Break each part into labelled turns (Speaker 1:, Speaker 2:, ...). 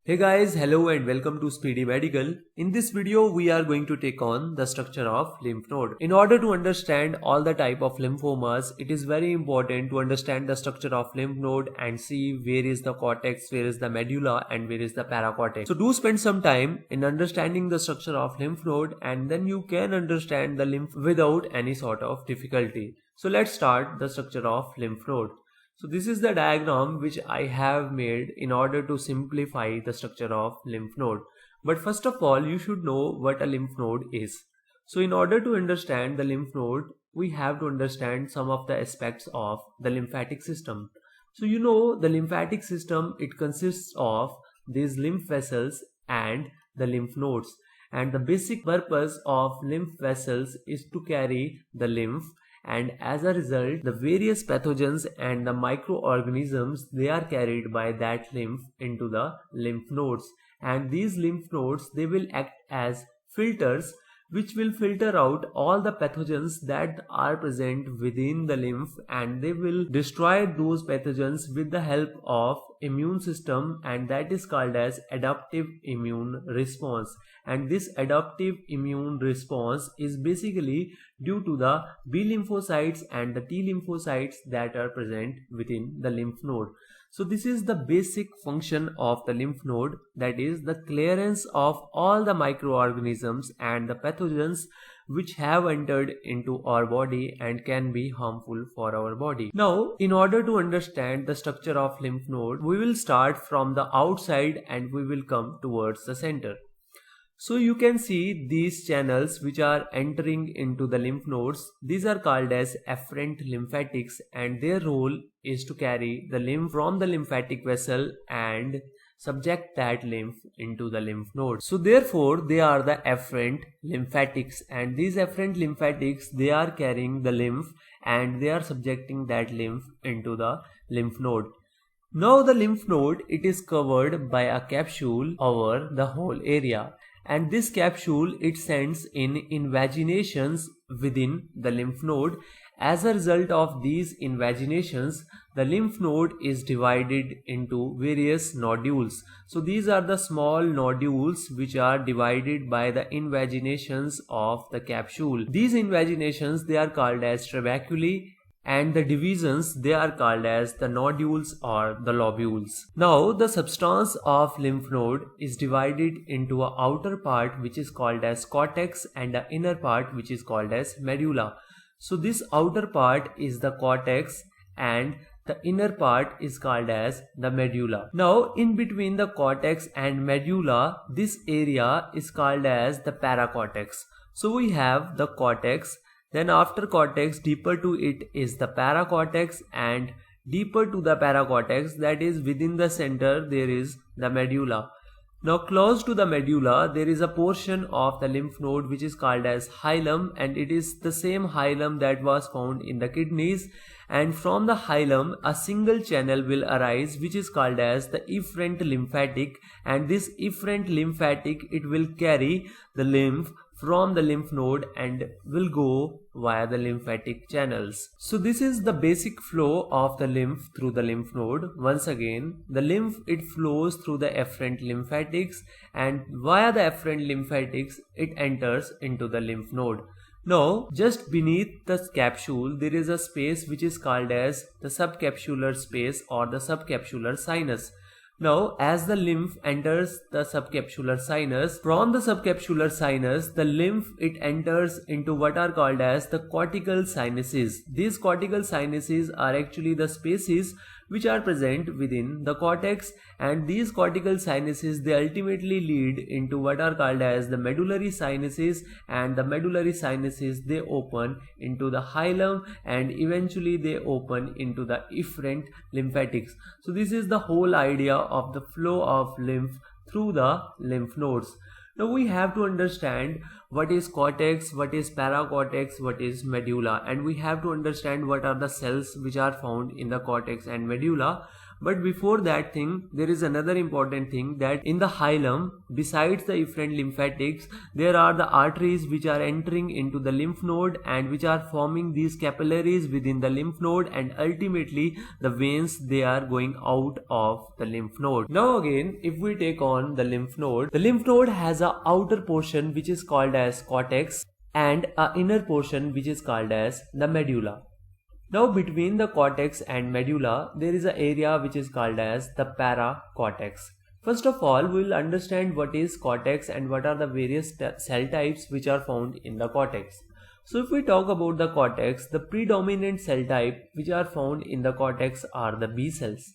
Speaker 1: Hey guys, hello and welcome to Speedy Medical. In this video, we are going to take on the structure of lymph node. In order to understand all the type of lymphomas, it is very important to understand the structure of lymph node and see where is the cortex, where is the medulla and where is the paracortex. So do spend some time in understanding the structure of lymph node and then you can understand the lymph without any sort of difficulty. So let's start the structure of lymph node. So this is the diagram which I have made in order to simplify the structure of lymph node. But first of all, you should know what a lymph node is. So in order to understand the lymph node, we have to understand some of the aspects of the lymphatic system. So you know the lymphatic system, it consists of these lymph vessels and the lymph nodes. And the basic purpose of lymph vessels is to carry the lymph, and as a result the various pathogens and the microorganisms, they are carried by that lymph into the lymph nodes, and these lymph nodes, they will act as filters which will filter out all the pathogens that are present within the lymph, and they will destroy those pathogens with the help of immune system, and that is called as adaptive immune response. And this adaptive immune response is basically due to the B lymphocytes and the T lymphocytes that are present within the lymph node. So this is the basic function of the lymph node, that is the clearance of all the microorganisms and the pathogens which have entered into our body and can be harmful for our body. Now, in order to understand the structure of lymph node, we will start from the outside and we will come towards the center. So you can see these channels which are entering into the lymph nodes. These are called as afferent lymphatics, and their role is to carry the lymph from the lymphatic vessel and subject that lymph into the lymph node. So therefore they are the afferent lymphatics, and these afferent lymphatics, they are carrying the lymph and they are subjecting that lymph into the lymph node. Now the lymph node, it is covered by a capsule over the whole area, and this capsule, it sends in invaginations within the lymph node. As a result of these invaginations, the lymph node is divided into various nodules. So these are the small nodules which are divided by the invaginations of the capsule. These invaginations, they are called as trabeculae, and the divisions, they are called as the nodules or the lobules. Now the substance of lymph node is divided into an outer part which is called as cortex and an inner part which is called as medulla. So this outer part is the cortex and the inner part is called as the medulla. Now in between the cortex and medulla, this area is called as the paracortex. So we have the cortex. Then after cortex, deeper to it is the paracortex, and deeper to the paracortex, that is within the center, there is the medulla. Now close to the medulla, there is a portion of the lymph node which is called as hilum, and it is the same hilum that was found in the kidneys, and from the hilum a single channel will arise which is called as the efferent lymphatic, and this efferent lymphatic, it will carry the lymph from the lymph node and will go via the lymphatic channels. So this is the basic flow of the lymph through the lymph node. Once again, the lymph, it flows through the afferent lymphatics, and via the afferent lymphatics it enters into the lymph node. Now just beneath the capsule there is a space which is called as the subcapsular space or the subcapsular sinus. Now as the lymph enters the subcapsular sinus, from the subcapsular sinus the lymph, it enters into what are called as the cortical sinuses. These cortical sinuses are actually the spaces which are present within the cortex, and these cortical sinuses, they ultimately lead into what are called as the medullary sinuses, and the medullary sinuses, they open into the hilum and eventually they open into the efferent lymphatics. So this is the whole idea of the flow of lymph through the lymph nodes. Now we have to understand what is cortex, what is paracortex, what is medulla, and we have to understand what are the cells which are found in the cortex and medulla. But before that thing, there is another important thing, that in the hilum, besides the efferent lymphatics, there are the arteries which are entering into the lymph node and which are forming these capillaries within the lymph node, and ultimately the veins, they are going out of the lymph node. Now again, if we take on the lymph node has a outer portion which is called as cortex and a inner portion which is called as the medulla. Now between the cortex and medulla, there is an area which is called as the paracortex. First of all, we will understand what is cortex and what are the various cell types which are found in the cortex. So if we talk about the cortex, the predominant cell type which are found in the cortex are the B cells.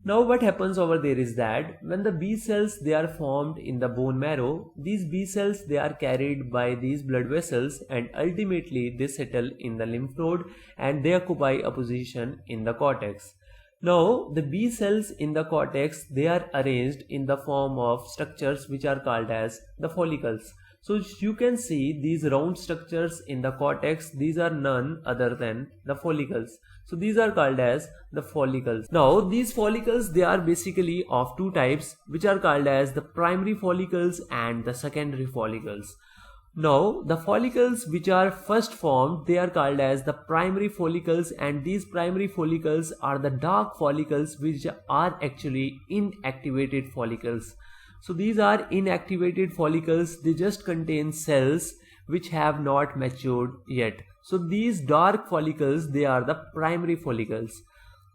Speaker 1: Now what happens over there is that when the B cells, they are formed in the bone marrow, these B cells, they are carried by these blood vessels and ultimately they settle in the lymph node and they occupy a position in the cortex. Now the B cells in the cortex, they are arranged in the form of structures which are called as the follicles. So you can see these round structures in the cortex, these are none other than the follicles. So these are called as the follicles. Now these follicles, they are basically of two types which are called as the primary follicles and the secondary follicles. Now the follicles which are first formed, they are called as the primary follicles, and these primary follicles are the dark follicles which are actually inactivated follicles. So these are inactivated follicles, they just contain cells which have not matured yet. So these dark follicles, they are the primary follicles.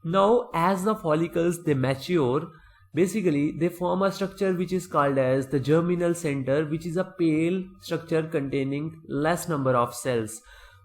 Speaker 1: Now as the follicles, they mature, basically they form a structure which is called as the germinal center, which is a pale structure containing less number of cells.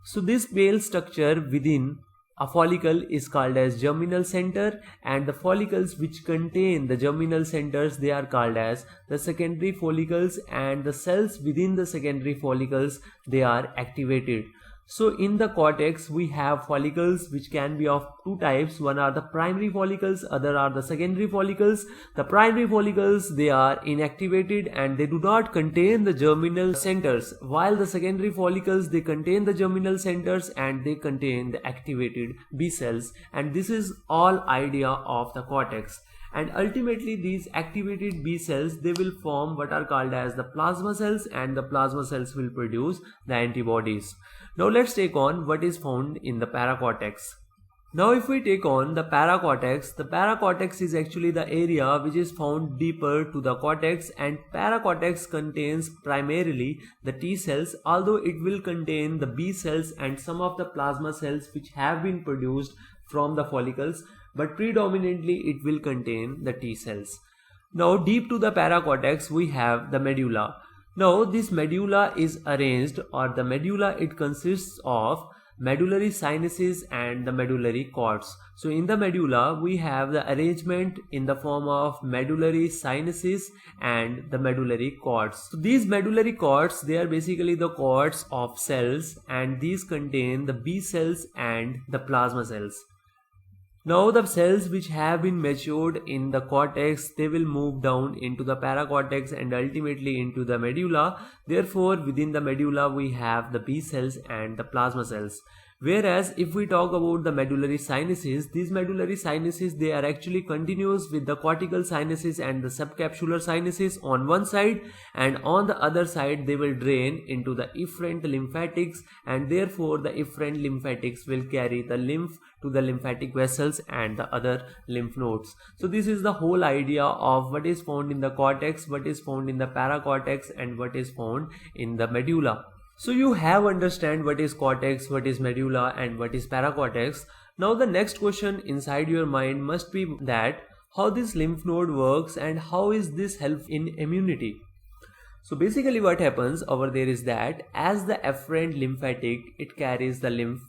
Speaker 1: So this pale structure within a follicle is called as germinal center, and the follicles which contain the germinal centers, they are called as the secondary follicles, and the cells within the secondary follicles, they are activated. So in the cortex, we have follicles which can be of two types. One are the primary follicles, other are the secondary follicles. The primary follicles, they are inactivated and they do not contain the germinal centers, while the secondary follicles, they contain the germinal centers and they contain the activated B cells. And this is all idea of the cortex. And ultimately these activated B cells, they will form what are called as the plasma cells, and the plasma cells will produce the antibodies. Now let's take on what is found in the paracortex. Now if we take on the paracortex is actually the area which is found deeper to the cortex, and paracortex contains primarily the T cells, although it will contain the B cells and some of the plasma cells which have been produced from the follicles, but predominantly it will contain the T cells. Now deep to the paracortex, we have the medulla. Now this medulla is arranged, or the medulla, it consists of medullary sinuses and the medullary cords. So in the medulla, we have the arrangement in the form of medullary sinuses and the medullary cords. So these medullary cords, they are basically the cords of cells, and these contain the B cells and the plasma cells. Now the cells which have been matured in the cortex, they will move down into the paracortex and ultimately into the medulla. Therefore within the medulla, we have the B cells and the plasma cells. Whereas if we talk about the medullary sinuses, these medullary sinuses, they are actually continuous with the cortical sinuses and the subcapsular sinuses on one side, and on the other side they will drain into the efferent lymphatics, and therefore the efferent lymphatics will carry the lymph to the lymphatic vessels and the other lymph nodes. So this is the whole idea of what is found in the cortex, what is found in the paracortex, and what is found in the medulla. So you have understand what is cortex, what is medulla, and what is paracortex. Now the next question inside your mind must be that how this lymph node works and how is this help in immunity. So basically what happens over there is that as the efferent lymphatic, it carries the lymph.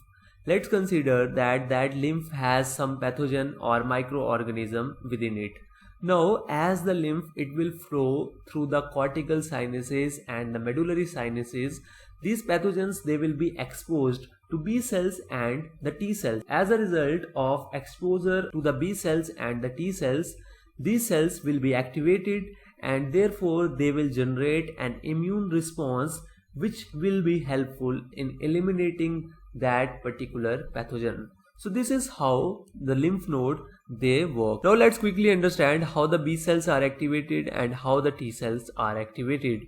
Speaker 1: Let's consider that that lymph has some pathogen or microorganism within it. Now as the lymph, it will flow through the cortical sinuses and the medullary sinuses, these pathogens, they will be exposed to B cells and the T cells. As a result of exposure to the B cells and the T cells, these cells will be activated and therefore they will generate an immune response which will be helpful in eliminating that particular pathogen. So this is how the lymph node, they work. Now let's quickly understand how the B cells are activated and how the T cells are activated.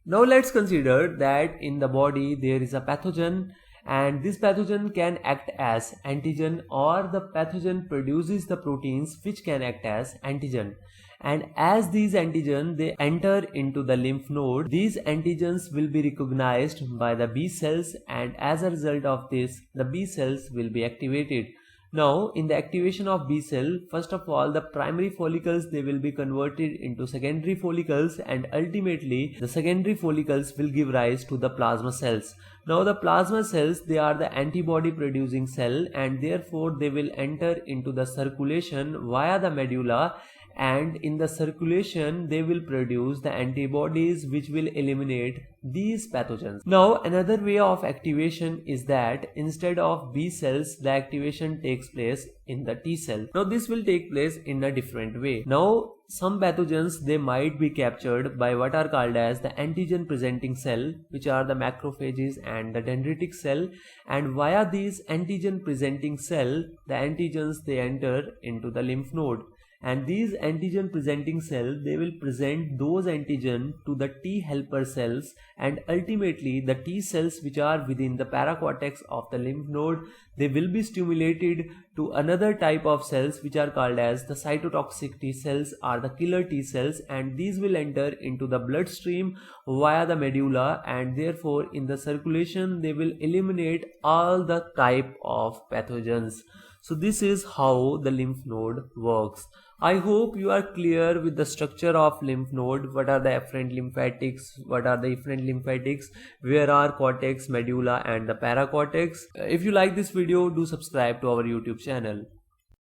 Speaker 1: Now let's consider that in the body there is a pathogen, and this pathogen can act as antigen, or the pathogen produces the proteins which can act as antigen. And as these antigens they enter into the lymph node, these antigens will be recognized by the B cells, and as a result of this the B cells will be activated. Now in the activation of B cell, first of all the primary follicles they will be converted into secondary follicles, and ultimately the secondary follicles will give rise to the plasma cells. Now the plasma cells, they are the antibody producing cell, and therefore they will enter into the circulation via the medulla, and in the circulation they will produce the antibodies which will eliminate these pathogens. Now another way of activation is that instead of B cells the activation takes place in the T cell. Now this will take place in a different way. Now some pathogens they might be captured by what are called as the antigen presenting cell, which are the macrophages and the dendritic cell, and via these antigen presenting cell the antigens they enter into the lymph node. And these antigen presenting cells they will present those antigen to the T helper cells, and ultimately the T cells which are within the paracortex of the lymph node they will be stimulated to another type of cells which are called as the cytotoxic T cells or the killer T cells, and these will enter into the bloodstream via the medulla, and therefore in the circulation they will eliminate all the type of pathogens. So this is how the lymph node works. I hope you are clear with the structure of lymph node. What are the afferent lymphatics? What are the efferent lymphatics? Where are cortex, medulla and the paracortex? If you like this video, do subscribe to our YouTube channel.